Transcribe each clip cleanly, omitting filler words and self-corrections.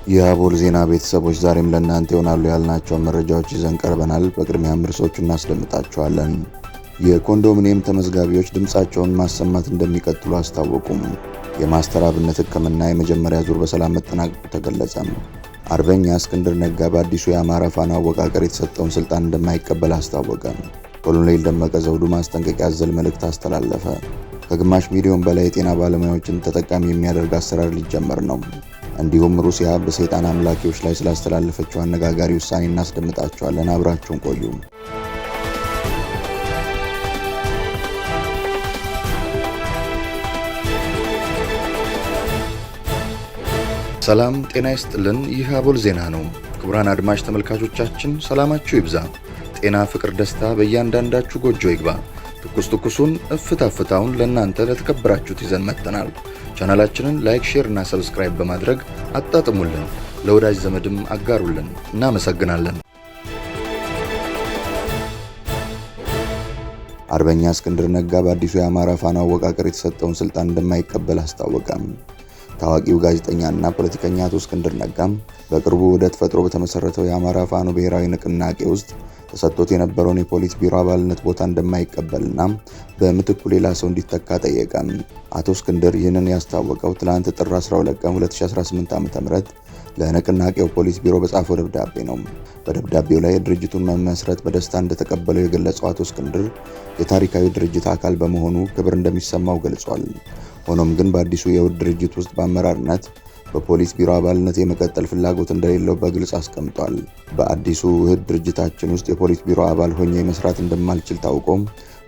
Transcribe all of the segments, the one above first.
የአቦል ዜና ቤተሰቦች ዛሬም ለእናንተ ይሆናሉ ያልናቸው መረጃዎች ይዘን ቀርበናል። በቅድሚያም ርዕሶቹን እናስደምጣቸዋለን። የኮንዶሚኒየም ተመዝጋቢዎች ድምጻቸውን ማሰማት እንደሚቀጥሉ አስታወቁም። የማስተር አብነት ሕክምና የመጀመሪያ ዙር በሰላም መጠናቀቁ ተገለጸ። አርበኛ እስክንድር ነጋ በአዲሱ የአማራ ፋኖ አወቃቀር የተሰጠውን ስልጣን እንደማይቀበል አስታወቀ። ኮሎኔል ደመቀ ዘውዱ ማስጠንቀቂያ ያዘለ መልእክት አስተላለፈ። ከግማሽ ሚሊዮን በላይ የጤና ባለሙያዎችን ተጠቃሚ የሚያደርግ አሰራር ሊጀመር ነው። እንዲሁም ሩሲያ በሰይጣን አምላኪዎች ላይ ስላስተላለፈችው አነጋጋሪ ውሳኔ እናስደምጣቸዋለን። አብራችሁን ቆዩ። ሰላም ጤና ይስጥልን። ይህ አቦል ዜና ነው። ክቡራን አድማጭ ተመልካቾቻችን ሰላማችሁ ይብዛ፣ ጤና፣ ፍቅር፣ ደስታ በእያንዳንዳችሁ ጎጆ ይግባ። ትኩሱን እፍታ ፍታውን ለእናንተ ለተከበራችሁት ይዘን መጥተናል። ቻናላችንን ላይክ፣ ሼር እና ሰብስክራይብ በማድረግ አጣጥሙልን፣ ለወዳጅ ዘመድም አጋሩልን። እናመሰግናለን። አርበኛ እስክንድር ነጋ በአዲሱ የአማራ ፋኖ አወቃቀር የተሰጠውን ስልጣን እንደማይቀበል አስታወቀም። ታዋቂው ጋዜጠኛና ፖለቲከኛ አቶ እስክንድር ነጋም በቅርቡ ውህደት ፈጥሮ በተመሰረተው የአማራ ፋኖ ብሔራዊ ንቅናቄ ውስጥ ተሰጥቶት የነበረውን የፖሊስ ቢሮ አባልነት ቦታ እንደማይቀበልና በምትኩ ሌላ ሰው እንዲተካ ጠየቀ። አቶ እስክንድር ይህንን ያስታወቀው ትላንት ጥር 12 ቀን 2018 ዓ.ም ለንቅናቄው ፖሊስ ቢሮ በጻፈው ደብዳቤ ነው። በደብዳቤው ላይ የድርጅቱን መመስረት በደስታ እንደተቀበለው የገለጸው አቶ እስክንድር የታሪካዊ ድርጅት አካል በመሆኑ ክብር እንደሚሰማው ገልጿል። ሆኖም ግን በአዲሱ የውህድ ድርጅት ውስጥ በአመራርነት በፖሊስ ቢሮ አባልነት የመቀጠል ፍላጎት እንደሌለው በግልጽ አስቀምጧል። በአዲሱ ውህድ ድርጅታችን ውስጥ የፖሊስ ቢሮ አባል ሆኜ መስራት እንደማልችል ታውቆም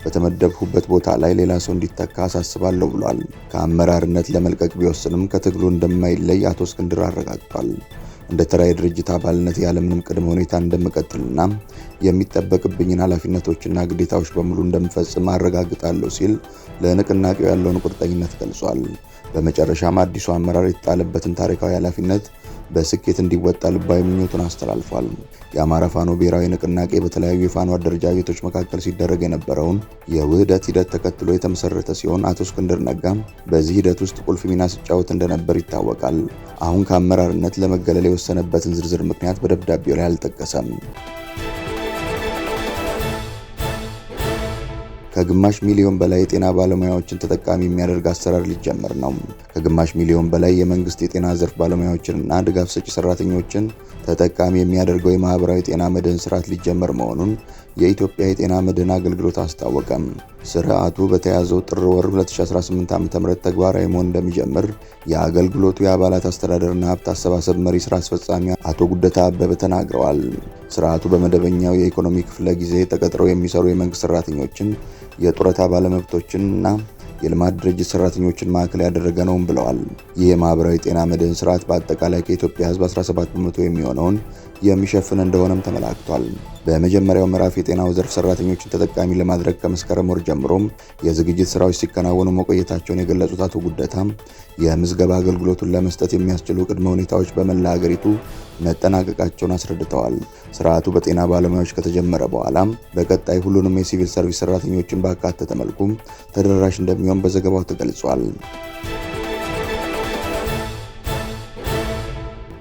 በተመደብሁበት ቦታ ላይ ሌላ ሰው እንዲተካ አሳስባለሁ ብሏል። ከአመራርነት ለመልቀቅ ቢወስንም ከትግሉ እንደማይለይ አቶ እስክንድር አረጋግጧል። እንደ ተራ የድርጅት አባልነት ያለምንም ቅድመ ሁኔታ እንደምቀጥልና የሚጠበቅብኝን ኃላፊነቶችና ግዴታዎች በሙሉ እንደምፈጽም አረጋግጣለሁ ሲል ለንቅናቄው ያለውን ቁርጠኝነት ገልጿል። በመጨረሻም አዲሱ አመራር የተጣለበትን ታሪካዊ ኃላፊነት በስኬት እንዲወጣ ልባዊ ምኞቱን አስተላልፏል። የአማራ ፋኖ ብሔራዊ ንቅናቄ በተለያዩ የፋኖ አደረጃጀቶች መካከል ሲደረግ የነበረውን የውህደት ሂደት ተከትሎ የተመሰረተ ሲሆን አቶ እስክንድር ነጋ በዚህ ሂደት ውስጥ ቁልፍ ሚና ሲጫወት እንደነበር ይታወቃል። አሁን ከአመራርነት ለመገለል የወሰነበትን ዝርዝር ምክንያት በደብዳቤው ላይ አልጠቀሰም። ከግማሽ ሚሊዮን በላይ የጤና ባለሙያዎችን ተጠቃሚ የሚያደርግ አሰራር ሊጀመር ነው። ከግማሽ ሚሊዮን በላይ የመንግስት የጤና ዘርፍ ባለሙያዎችንና ድጋፍ ሰጪ ሰራተኞችን ተጠቃሚ የሚያደርገው የማህበራዊ ጤና መድህን ስርዓት ሊጀመር መሆኑን የኢትዮጵያ የጤና መድህን አገልግሎት አስታወቀም። ስርዓቱ በተያዘው ጥር ወር 2018 ዓ.ም ተግባራዊ መሆን እንደሚጀምር የአገልግሎቱ የአባላት አስተዳደርና ሀብት አሰባሰብ መሪ ስራ አስፈጻሚ አቶ ጉደታ አበበ ተናግረዋል። ስርዓቱ በመደበኛው የኢኮኖሚ ክፍለ ጊዜ ተቀጥረው የሚሰሩ የመንግስት ሰራተኞችን፣ የጡረታ ባለመብቶችን እና የልማት ድርጅት ሰራተኞችን ማዕከል ያደረገ ነውም ብለዋል። ይህ የማህበራዊ ጤና መድህን ስርዓት በአጠቃላይ ከኢትዮጵያ ህዝብ 17 በመቶ የሚሆነውን የሚሸፍን እንደሆነም ተመላክቷል። በመጀመሪያው ምዕራፍ የጤናው ዘርፍ ሰራተኞችን ተጠቃሚ ለማድረግ ከመስከረም ወር ጀምሮም የዝግጅት ስራዎች ሲከናወኑ መቆየታቸውን የገለጹት አቶ ጉደታም የምዝገባ አገልግሎቱን ለመስጠት የሚያስችሉ ቅድመ ሁኔታዎች በመላ ሀገሪቱ መጠናቀቃቸውን አስረድተዋል። ስርዓቱ በጤና ባለሙያዎች ከተጀመረ በኋላም በቀጣይ ሁሉንም የሲቪል ሰርቪስ ሰራተኞችን ባካተተ መልኩ ተደራሽ እንደሚሆን በዘገባው ተገልጿል።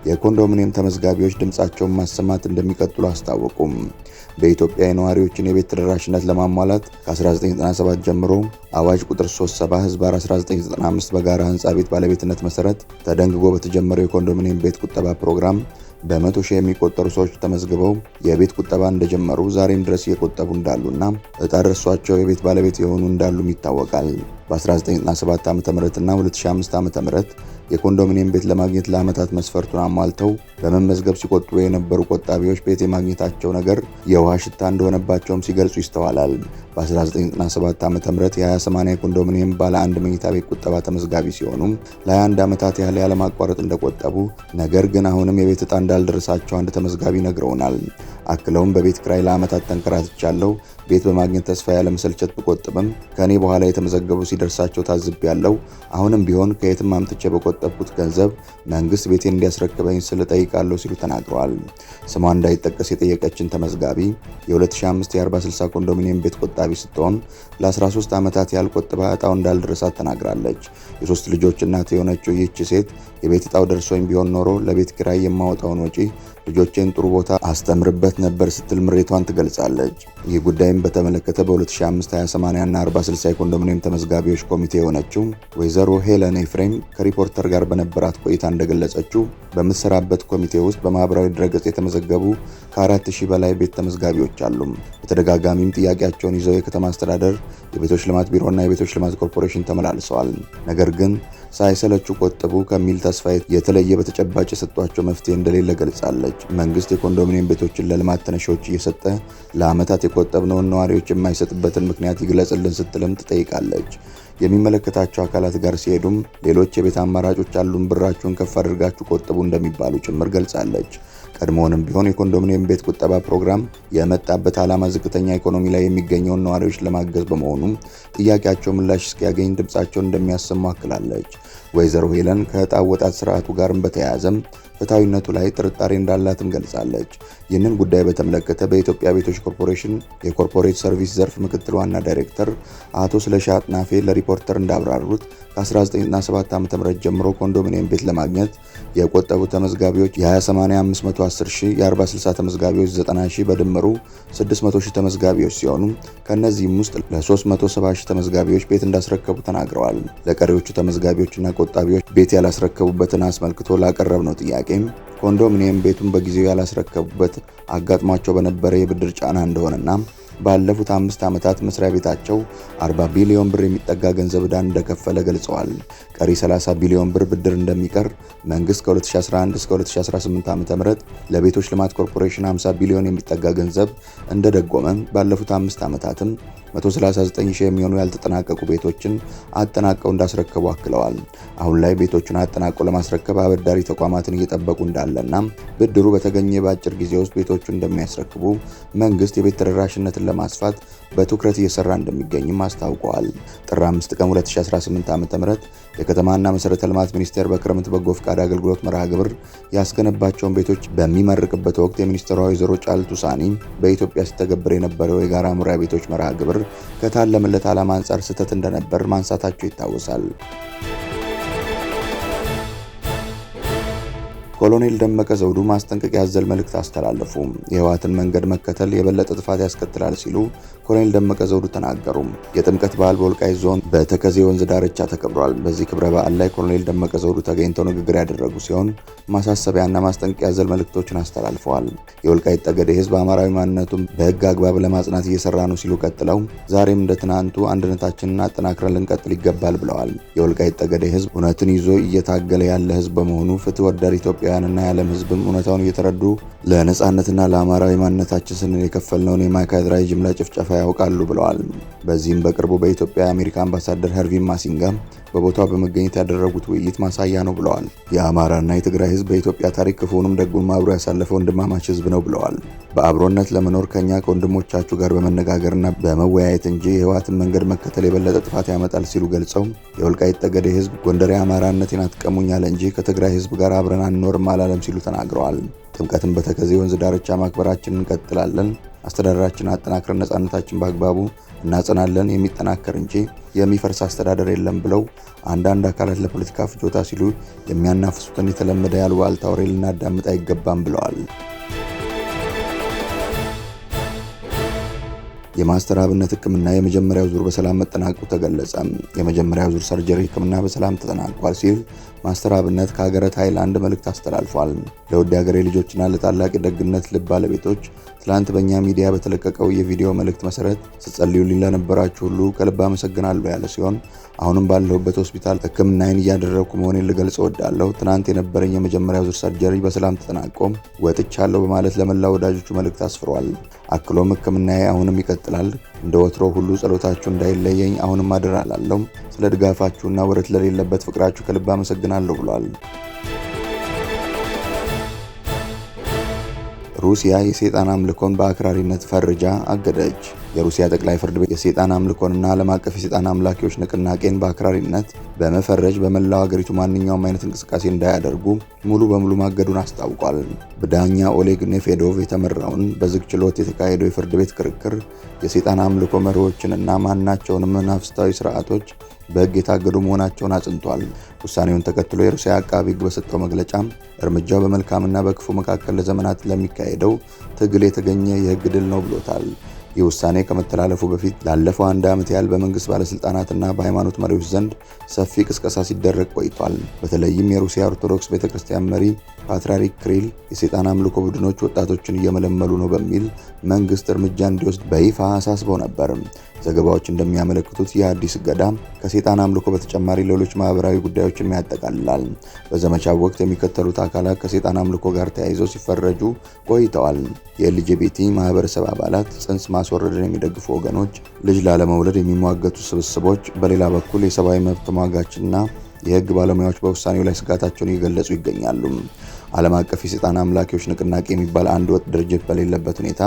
የኮንዶሚኒየም ተመዝጋቢዎች ድምጻቸውን ማሰማት እንደሚቀጥሉ አስታወቁም። በኢትዮጵያ የነዋሪዎችን የቤት ተደራሽነት ለማሟላት ከ1997 ጀምሮ አዋጅ ቁጥር 37/1995 በጋራ ህንፃ ቤት ባለቤትነት መሰረት ተደንግጎ በተጀመረው የኮንዶሚኒየም ቤት ቁጠባ ፕሮግራም በመቶ ሺህ የሚቆጠሩ ሰዎች ተመዝግበው የቤት ቁጠባ እንደጀመሩ ዛሬም ድረስ እየቆጠቡ እንዳሉና እጣ ደርሷቸው የቤት ባለቤት የሆኑ እንዳሉም ይታወቃል። በ1997 ዓ.ም እና 2005 ዓ.ም የኮንዶሚኒየም ቤት ለማግኘት ለዓመታት መስፈርቱን አሟልተው በመመዝገብ ሲቆጥቡ የነበሩ ቆጣቢዎች ቤት የማግኘታቸው ነገር የውሃ ሽታ እንደሆነባቸውም ሲገልጹ ይስተዋላል። በ1997 ዓ.ም የ20/80 የኮንዶሚኒየም ባለ አንድ መኝታ ቤት ቁጠባ ተመዝጋቢ ሲሆኑ ለ21 ዓመታት ያህል ያለማቋረጥ እንደቆጠቡ፣ ነገር ግን አሁንም የቤት ዕጣ እንዳልደረሳቸው አንድ ተመዝጋቢ ነግረውናል። አክለውም በቤት ኪራይ ለዓመታት ተንከራትቻለሁ። ቤት በማግኘት ተስፋ ያለመሰልቸት ብቆጥብም ከኔ በኋላ የተመዘገቡ ሲደርሳቸው ታዝቤያለሁ። አሁንም ቢሆን ከየትም አምጥቼ በቆጠብኩት ገንዘብ መንግስት ቤቴን እንዲያስረክበኝ ስል ጠይቃለሁ ሲሉ ተናግረዋል። ስሟ እንዳይጠቀስ የጠየቀችን ተመዝጋቢ የ2005 የ40/60 ኮንዶሚኒየም ቤት ቆጣቢ ስትሆን ለ13 ዓመታት ያልቆጥባ እጣው እንዳልደረሳት ተናግራለች። የሶስት ልጆች እናት የሆነችው ይህች ሴት የቤት እጣው ደርሶኝ ቢሆን ኖሮ ለቤት ኪራይ የማወጣውን ወጪ ልጆቼን ጥሩ ቦታ አስተምርበት ነበር ስትል ምሬቷን ትገልጻለች። ይህ ጉዳይም በተመለከተ በ2005 20/80 እና 40/60 የኮንዶሚኒየም ተመዝጋቢዎች ኮሚቴ የሆነችው ወይዘሮ ሄለን ኤፍሬም ከሪፖርተር ጋር በነበራት ቆይታ እንደገለጸችው በምትሰራበት ኮሚቴ ውስጥ በማህበራዊ ድረገጽ የተመዘገቡ ከ4000 በላይ ቤት ተመዝጋቢዎች አሉ። በተደጋጋሚም ጥያቄያቸውን ይዘው የከተማ አስተዳደር፣ የቤቶች ልማት ቢሮና የቤቶች ልማት ኮርፖሬሽን ተመላልሰዋል። ነገር ግን ሳይሰለቹ ቆጥቡ ከሚል ተስፋ የተለየ በተጨባጭ የሰጧቸው መፍትሄ እንደሌለ ገልጻለች። መንግስት የኮንዶሚኒየም ቤቶችን ለልማት ተነሺዎች እየሰጠ ለዓመታት የቆጠብነውን ነዋሪዎች የማይሰጥበትን ምክንያት ይግለጽልን ስትልም ትጠይቃለች። የሚመለከታቸው አካላት ጋር ሲሄዱም ሌሎች የቤት አማራጮች አሉን፣ ብራችሁን ከፍ አድርጋችሁ ቆጥቡ እንደሚባሉ ጭምር ገልጻለች። ቀድሞውንም ቢሆን የኮንዶሚኒየም ቤት ቁጠባ ፕሮግራም የመጣበት ዓላማ ዝቅተኛ ኢኮኖሚ ላይ የሚገኘውን ነዋሪዎች ለማገዝ በመሆኑ ጥያቄያቸው ምላሽ እስኪያገኝ ድምጻቸውን እንደሚያሰሙ አክላለች። ወይዘሮ ሄለን ከዕጣ አወጣጥ ስርዓቱ ጋርም በተያያዘም ፍትሐዊነቱ ላይ ጥርጣሬ እንዳላትም ገልጻለች። ይህንን ጉዳይ በተመለከተ በኢትዮጵያ ቤቶች ኮርፖሬሽን የኮርፖሬት ሰርቪስ ዘርፍ ምክትል ዋና ዳይሬክተር አቶ ስለሺ አጥናፌ ለሪፖርተር እንዳብራሩት ከ1997 ዓ.ም ጀምሮ ኮንዶሚኒየም ቤት ለማግኘት የቆጠቡ ተመዝጋቢዎች የ20/80 510,000፣ የ40/60 ተመዝጋቢዎች 90,000፣ በድምሩ 600,000 ተመዝጋቢዎች ሲሆኑ ከነዚህም ውስጥ ለ370,000 ተመዝጋቢዎች ቤት እንዳስረከቡ ተናግረዋል። ለቀሪዎቹ ተመዝጋቢዎችና ቆጣቢዎች ቤት ያላስረከቡበትን አስመልክቶ ላቀረብነው ጥያቄ ኮንዶሚኒየም ቤቱን በጊዜው ያላስረከቡበት አጋጥሟቸው በነበረ የብድር ጫና እንደሆነና ባለፉት 5 ዓመታት መስሪያ ቤታቸው 40 ቢሊዮን ብር የሚጠጋ ገንዘብ ዕዳ እንደከፈለ ገልጸዋል። ቀሪ 30 ቢሊዮን ብር ብድር እንደሚቀር መንግስት ከ2011 እስከ 2018 ዓ.ም ለቤቶች ልማት ኮርፖሬሽን 50 ቢሊዮን የሚጠጋ ገንዘብ እንደደጎመ ባለፉት 5 ዓመታትም 139,000 የሚሆኑ ያልተጠናቀቁ ቤቶችን አጠናቀው እንዳስረከቡ አክለዋል። አሁን ላይ ቤቶቹን አጠናቀው ለማስረከብ አበዳሪ ተቋማትን እየጠበቁ እንዳለና ብድሩ በተገኘ በአጭር ጊዜ ውስጥ ቤቶቹን እንደሚያስረክቡ መንግስት የቤት ተደራሽነትን ለማስፋት በትኩረት እየሰራ እንደሚገኝም አስታውቀዋል። ጥር 5 ቀን 2018 ዓ.ም የከተማና መሰረተ ልማት ሚኒስቴር በክረምት በጎ ፈቃድ አገልግሎት መርሃ ግብር ያስገነባቸውን ቤቶች በሚመርቅበት ወቅት የሚኒስትሯ ወይዘሮ ጫልቱ ሳኒ በኢትዮጵያ ሲተገበር የነበረው የጋራ መኖሪያ ቤቶች መርሃ ግብር ከታለመለት ዓላማ አንጻር ስህተት እንደነበር ማንሳታቸው ይታወሳል። ኮሎኔል ደመቀ ዘውዱ ማስጠንቀቂያ ያዘለ መልእክት አስተላለፉ። የህወሓትን መንገድ መከተል የበለጠ ጥፋት ያስከትላል ሲሉ ኮሎኔል ደመቀ ዘውዱ ተናገሩ። የጥምቀት በዓል በወልቃይት ዞን በተከዜ ወንዝ ዳርቻ ተከብሯል። በዚህ ክብረ በዓል ላይ ኮሎኔል ደመቀ ዘውዱ ተገኝተው ንግግር ያደረጉ ሲሆን ማሳሰቢያና ማስጠንቀቂያ ያዘለ መልእክቶችን አስተላልፈዋል። የወልቃይት ጠገዴ ህዝብ አማራዊ ማንነቱን በህግ አግባብ ለማጽናት እየሰራ ነው ሲሉ ቀጥለው ዛሬም እንደ ትናንቱ አንድነታችንን አጠናክረን ልንቀጥል ይገባል ብለዋል። የወልቃይት ጠገዴ ህዝብ እውነትን ይዞ እየታገለ ያለ ህዝብ በመሆኑ ፍትህ ወዳድ ኢትዮጵያውያንና የዓለም ህዝብም እውነታውን እየተረዱ ለነጻነትና ለአማራዊ ማንነታችን ስንል የከፈልነውን የማይካድራ ጅምላ ጭፍጨፋ ያውቃሉ ብለዋል። በዚህም በቅርቡ በኢትዮጵያ የአሜሪካ አምባሳደር ሄርቪን ማሲንጋ በቦታው በመገኘት ያደረጉት ውይይት ማሳያ ነው ብለዋል። የአማራና የትግራይ ህዝብ በኢትዮጵያ ታሪክ ክፉንም ደጉንም አብሮ ያሳለፈ ወንድማማች ህዝብ ነው ብለዋል። በአብሮነት ለመኖር ከኛ ከወንድሞቻችሁ ጋር በመነጋገርና በመወያየት እንጂ የህወሓትን መንገድ መከተል የበለጠ ጥፋት ያመጣል ሲሉ ገልጸው የወልቃይት ጠገዴ ህዝብ ጎንደሬ አማራነቴን አትቀሙኛል እንጂ ከትግራይ ህዝብ ጋር አብረን አንኖርም አላለም ሲሉ ተናግረዋል። ጥምቀትን በተከዜ ወንዝ ዳርቻ ማክበራችንን እንቀጥላለን። አስተዳደራችንን አጠናክረን ነጻነታችን በአግባቡ እናጸናለን። የሚጠናከር እንጂ የሚፈርስ አስተዳደር የለም ብለው አንዳንድ አካላት ለፖለቲካ ፍጆታ ሲሉ የሚያናፍሱትን የተለመደ ያልዋልታ ወሬ ልናዳምጥ አይገባም ብለዋል። የማስተር አብነት ህክምና የመጀመሪያው ዙር በሰላም መጠናቀቁ ተገለጸ። የመጀመሪያው ዙር ሰርጀሪ ህክምና በሰላም ተጠናቋል ሲል ማስተር አብነት ከሀገረ ታይላንድ መልእክት አስተላልፏል። ለውድ ሀገሬ ልጆችና ለታላቅ የደግነት ልብ ባለቤቶች ትላንት በእኛ ሚዲያ በተለቀቀው የቪዲዮ መልእክት መሰረት ስትጸልዩልኝ ለነበራችሁ ሁሉ ከልብ አመሰግናለሁ ያለ ሲሆን አሁንም ባለሁበት ሆስፒታል ህክምናዬን እያደረግኩ መሆኔን ልገልጽ እወዳለሁ። ትናንት የነበረኝ የመጀመሪያው ዙር ሰርጀሪ በሰላም ተጠናቆ ወጥቻለሁ በማለት ለመላ ወዳጆቹ መልእክት አስፍሯል። አክሎም ህክምናዬ አሁንም ይቀጥላል። እንደ ወትሮ ሁሉ ጸሎታችሁ እንዳይለየኝ አሁንም አደራ እላለሁ። ስለ ድጋፋችሁና ወረት ለሌለበት ፍቅራችሁ ከልብ አመሰግናለሁ ብሏል። ሩሲያ የሰይጣን አምልኮን በአክራሪነት ፈርጃ አገደች። የሩሲያ ጠቅላይ ፍርድ ቤት የሰይጣን አምልኮንና ዓለም አቀፍ የሰይጣን አምላኪዎች ንቅናቄን በአክራሪነት በመፈረጅ በመላው ሀገሪቱ ማንኛውም አይነት እንቅስቃሴ እንዳያደርጉ ሙሉ በሙሉ ማገዱን አስታውቋል። በዳኛ ኦሌግ ኔፌዶቭ የተመራውን በዝግ ችሎት የተካሄደው የፍርድ ቤት ክርክር የሰይጣን አምልኮ መሪዎችንና ማናቸውንም መናፍስታዊ ስርዓቶች በሕግ የታገዱ መሆናቸውን አጽንቷል። ውሳኔውን ተከትሎ የሩሲያ አቃቢ ሕግ በሰጠው መግለጫ እርምጃው በመልካምና በክፉ መካከል ለዘመናት ለሚካሄደው ትግል የተገኘ የሕግ ድል ነው ብሎታል። ይህ ውሳኔ ከመተላለፉ በፊት ላለፈው አንድ ዓመት ያህል በመንግስት ባለስልጣናትና በሃይማኖት መሪዎች ዘንድ ሰፊ ቅስቀሳ ሲደረግ ቆይቷል። በተለይም የሩሲያ ኦርቶዶክስ ቤተክርስቲያን መሪ ፓትርያርክ ክሪል የሰይጣን አምልኮ ቡድኖች ወጣቶችን እየመለመሉ ነው በሚል መንግስት እርምጃ እንዲወስድ በይፋ አሳስበው ነበር። ዘገባዎች እንደሚያመለክቱት ይህ አዲስ እገዳ ከሰይጣን አምልኮ በተጨማሪ ሌሎች ማህበራዊ ጉዳዮችን ያጠቃልላል። በዘመቻው ወቅት የሚከተሉት አካላት ከሰይጣን አምልኮ ጋር ተያይዘው ሲፈረጁ ቆይተዋል። የኤልጂቢቲ ማህበረሰብ አባላት፣ ጽንስ ማስወረድን የሚደግፉ ወገኖች፣ ልጅ ላለመውለድ የሚሟገቱ ስብስቦች፣ በሌላ በኩል የሰብአዊ መብት ተሟጋችና የህግ ባለሙያዎች በውሳኔው ላይ ስጋታቸውን እየገለጹ ይገኛሉ። ዓለም አቀፍ የሰይጣን አምላኪዎች ንቅናቄ የሚባል አንድ ወጥ ድርጅት በሌለበት ሁኔታ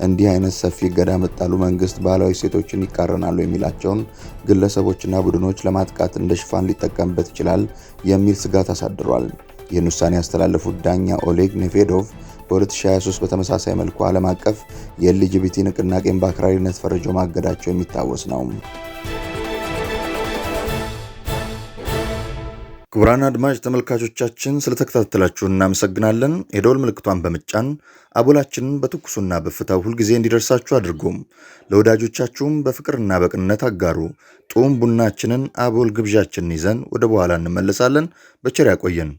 እንዲህ አይነት ሰፊ እገዳ መጣሉ መንግስት ባህላዊ እሴቶችን ይቃረናሉ የሚላቸውን ግለሰቦችና ቡድኖች ለማጥቃት እንደ ሽፋን ሊጠቀምበት ይችላል የሚል ስጋት አሳድሯል። ይህን ውሳኔ ያስተላለፉት ዳኛ ኦሌግ ኔፌዶቭ በ2023 በተመሳሳይ መልኩ ዓለም አቀፍ የኤልጂቢቲ ንቅናቄን በአክራሪነት ፈርጀው ማገዳቸው የሚታወስ ነው። ክቡራን አድማጭ ተመልካቾቻችን ስለተከታተላችሁ እናመሰግናለን። የደወል ምልክቷን በመጫን አቦላችንን በትኩሱና በፍታው ሁልጊዜ እንዲደርሳችሁ አድርጉም። ለወዳጆቻችሁም በፍቅርና በቅንነት አጋሩ። ጡም ቡናችንን አቦል ግብዣችንን ይዘን ወደ በኋላ እንመለሳለን። በቸር ያቆየን።